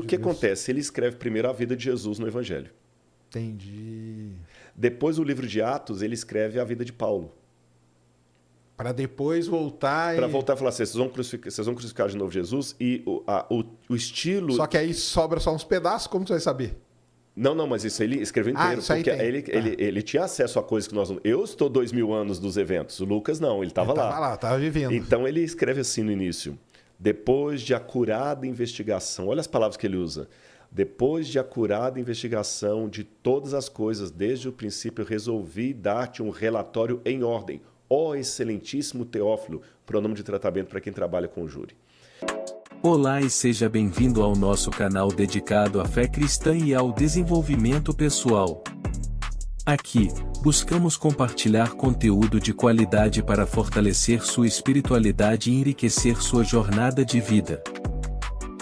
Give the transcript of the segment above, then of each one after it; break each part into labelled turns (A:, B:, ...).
A: O que acontece? Ele escreve primeiro a vida de Jesus no Evangelho.
B: Entendi.
A: Depois, o livro de Atos, ele escreve a vida de Paulo.
B: Para depois voltar
A: Para voltar e falar assim, vocês vão crucificar de novo Jesus e o estilo...
B: Só que aí sobra só uns pedaços, como você vai saber?
A: Não, mas isso ele escreveu inteiro,
B: isso aí
A: porque
B: tem.
A: ele tinha acesso a coisas que nós não... Eu estou 2000 anos dos eventos, o Lucas não, ele estava lá.
B: Estava vivendo.
A: Então ele escreve assim no início, depois de acurada investigação, olha as palavras que ele usa, depois de acurada investigação de todas as coisas, desde o princípio resolvi dar-te um relatório em ordem, ó excelentíssimo Teófilo, pronome de tratamento para quem trabalha com o júri.
C: Olá e seja bem-vindo ao nosso canal dedicado à fé cristã e ao desenvolvimento pessoal. Aqui, buscamos compartilhar conteúdo de qualidade para fortalecer sua espiritualidade e enriquecer sua jornada de vida.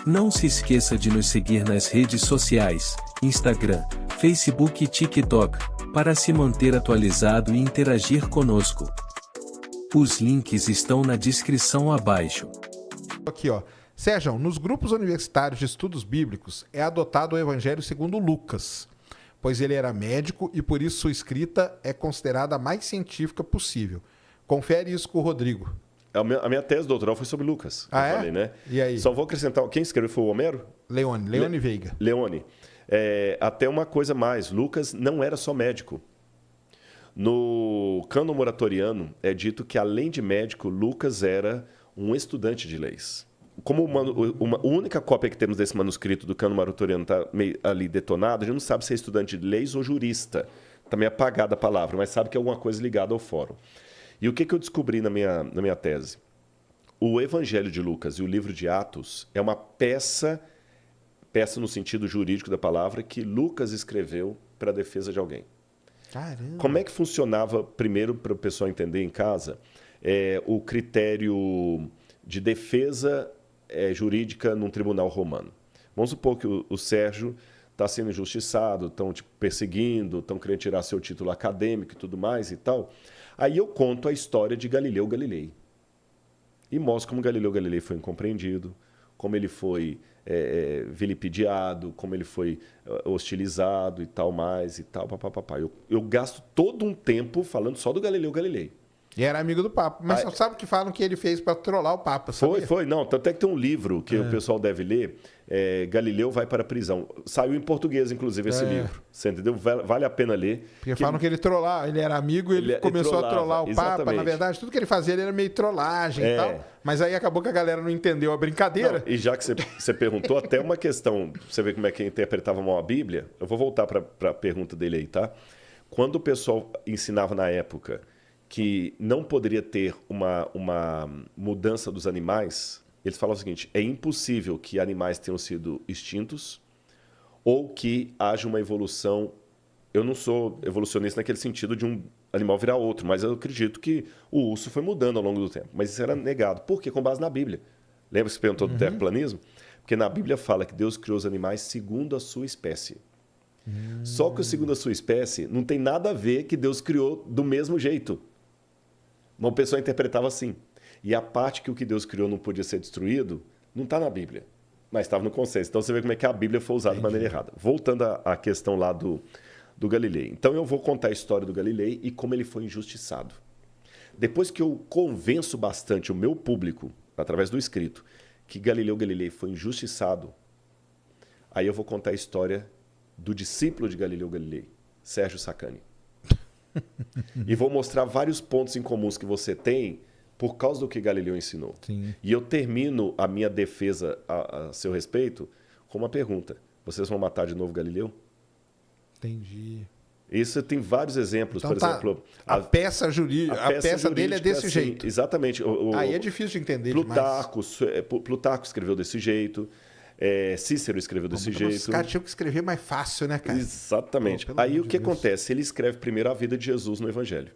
C: Não se esqueça de nos seguir nas redes sociais, Instagram, Facebook e TikTok, para se manter atualizado e interagir conosco. Os links estão na descrição abaixo.
B: Aqui, ó. Sérgio, nos grupos universitários de estudos bíblicos é adotado o Evangelho segundo Lucas, pois ele era médico e por isso sua escrita é considerada a mais científica possível. Confere isso com o Rodrigo.
A: A minha tese doutoral foi sobre Lucas,
B: eu
A: falei, né?
B: E aí?
A: Só vou acrescentar, quem escreveu foi o Homero?
B: Leone Veiga.
A: Leone. Até uma coisa mais, Lucas não era só médico. No cânon moratoriano é dito que, além de médico, Lucas era um estudante de leis. Como uma única cópia que temos desse manuscrito do cânon moratoriano está meio ali detonado, a gente não sabe se é estudante de leis ou jurista. Está meio apagada a palavra, mas sabe que é alguma coisa ligada ao fórum. E o que eu descobri na minha tese? O Evangelho de Lucas e o livro de Atos é uma peça no sentido jurídico da palavra, que Lucas escreveu para a defesa de alguém.
B: Caramba.
A: Como é que funcionava, primeiro, para o pessoal entender em casa, o critério de defesa jurídica num tribunal romano? Vamos supor que o Sérgio está sendo injustiçado, estão perseguindo, estão querendo tirar seu título acadêmico e tudo mais e tal. Aí eu conto a história de Galileu Galilei. E mostro como Galileu Galilei foi incompreendido, como ele foi vilipendiado, como ele foi hostilizado e tal mais e tal, papapá. Eu gasto todo um tempo falando só do Galileu Galilei.
B: E era amigo do Papa. Mas você sabe que falam que ele fez para trollar o Papa, sabia?
A: Foi. Não, tanto é que tem um livro que o pessoal deve ler, Galileu vai para a prisão. Saiu em português, inclusive, esse livro. Você entendeu? Vale a pena ler.
B: Porque falam que ele trollava, ele era amigo e ele começou a trollar o Papa. Na verdade, tudo que ele fazia ele era meio trollagem e tal. Mas aí acabou que a galera não entendeu a brincadeira.
A: Não, e já que você perguntou, até uma questão, você vê como é que interpretava mal a Bíblia, eu vou voltar para a pergunta dele aí, tá? Quando o pessoal ensinava na época que não poderia ter uma mudança dos animais, eles falavam o seguinte: é impossível que animais tenham sido extintos ou que haja uma evolução. Eu não sou evolucionista naquele sentido de um animal virar outro, mas eu acredito que o urso foi mudando ao longo do tempo. Mas isso era negado. Por quê? Com base na Bíblia. Lembra que você perguntou do terraplanismo? Porque na Bíblia fala que Deus criou os animais segundo a sua espécie. Só que o segundo a sua espécie não tem nada a ver que Deus criou do mesmo jeito. Uma pessoa interpretava assim. E a parte que o que Deus criou não podia ser destruído, não está na Bíblia, mas estava no consenso. Então você vê como é que a Bíblia foi usada de maneira errada. Voltando à questão lá do Galilei. Então eu vou contar a história do Galilei e como ele foi injustiçado. Depois que eu convenço bastante o meu público, através do escrito, que Galileu Galilei foi injustiçado, aí eu vou contar a história do discípulo de Galileu Galilei, Sérgio Sacani. E vou mostrar vários pontos em comuns que você tem por causa do que Galileu ensinou.
B: Sim.
A: E eu termino a minha defesa a seu respeito com uma pergunta. Vocês vão matar de novo Galileu?
B: Entendi.
A: Isso tem vários exemplos.
B: Então,
A: por exemplo...
B: A peça jurídica, a peça dele é desse jeito.
A: Exatamente.
B: Aí é difícil de entender
A: Plutarco escreveu desse jeito. Cícero escreveu desse jeito.
B: Os caras tinham que escrever mais fácil, né, cara?
A: Exatamente. Aí o que acontece? Ele escreve primeiro a vida de Jesus no Evangelho.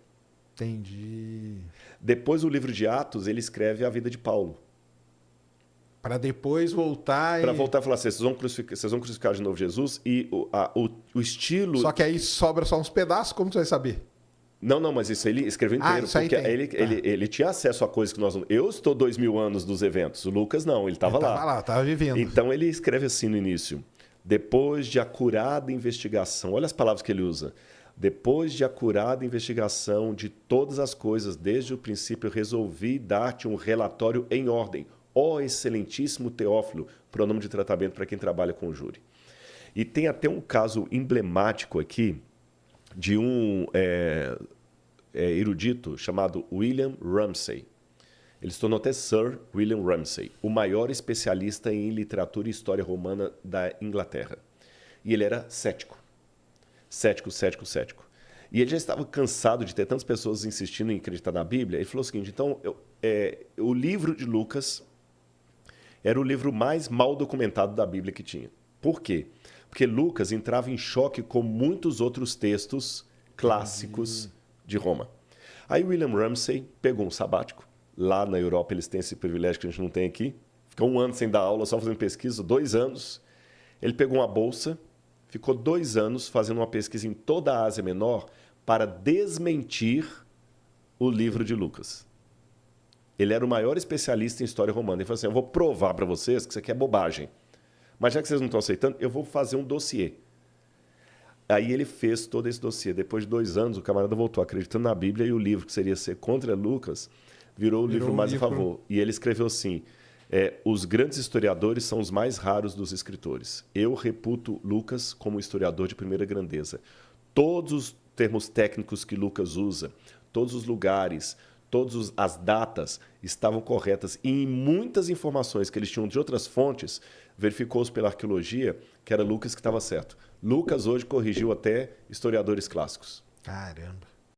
B: Entendi.
A: Depois, o livro de Atos, ele escreve a vida de Paulo.
B: Para depois voltar
A: Para voltar e falar assim, vocês vão crucificar de novo Jesus e o estilo...
B: Só que aí sobra só uns pedaços, como você vai saber?
A: Não, mas isso ele escreveu inteiro,
B: isso aí
A: porque
B: tem.
A: ele tinha acesso a coisas que nós não... Eu estou 2000 anos dos eventos, o Lucas não, ele estava lá.
B: Estava vivendo.
A: Então ele escreve assim no início: depois de acurada investigação, olha as palavras que ele usa. Depois de acurada investigação de todas as coisas, desde o princípio, resolvi dar-te um relatório em ordem. Ó excelentíssimo Teófilo, pronome de tratamento para quem trabalha com o júri. E tem até um caso emblemático aqui de um erudito chamado William Ramsay. Ele se tornou até Sir William Ramsay, o maior especialista em literatura e história romana da Inglaterra. E ele era cético. Cético. E ele já estava cansado de ter tantas pessoas insistindo em acreditar na Bíblia. Ele falou o seguinte: então, o livro de Lucas era o livro mais mal documentado da Bíblia que tinha. Por quê? Porque Lucas entrava em choque com muitos outros textos clássicos de Roma. Aí William Ramsay pegou um sabático. Lá na Europa eles têm esse privilégio que a gente não tem aqui. Ficou 1 ano sem dar aula, só fazendo pesquisa, 2 anos. Ele pegou uma bolsa, ficou 2 anos fazendo uma pesquisa em toda a Ásia Menor para desmentir o livro de Lucas. Ele era o maior especialista em história romana. Ele falou assim: eu vou provar para vocês que isso aqui é bobagem. Mas já que vocês não estão aceitando, eu vou fazer um dossiê. Aí ele fez todo esse dossiê. Depois de 2 anos, o camarada voltou acreditando na Bíblia e o livro que seria ser contra Lucas virou o livro mais a favor. E ele escreveu assim: os grandes historiadores são os mais raros dos escritores. Eu reputo Lucas como historiador de primeira grandeza. Todos os termos técnicos que Lucas usa, todos os lugares, todas as datas estavam corretas. E em muitas informações que eles tinham de outras fontes, verificou-se pela arqueologia que era Lucas que estava certo. Lucas hoje corrigiu até historiadores clássicos.
B: Caramba.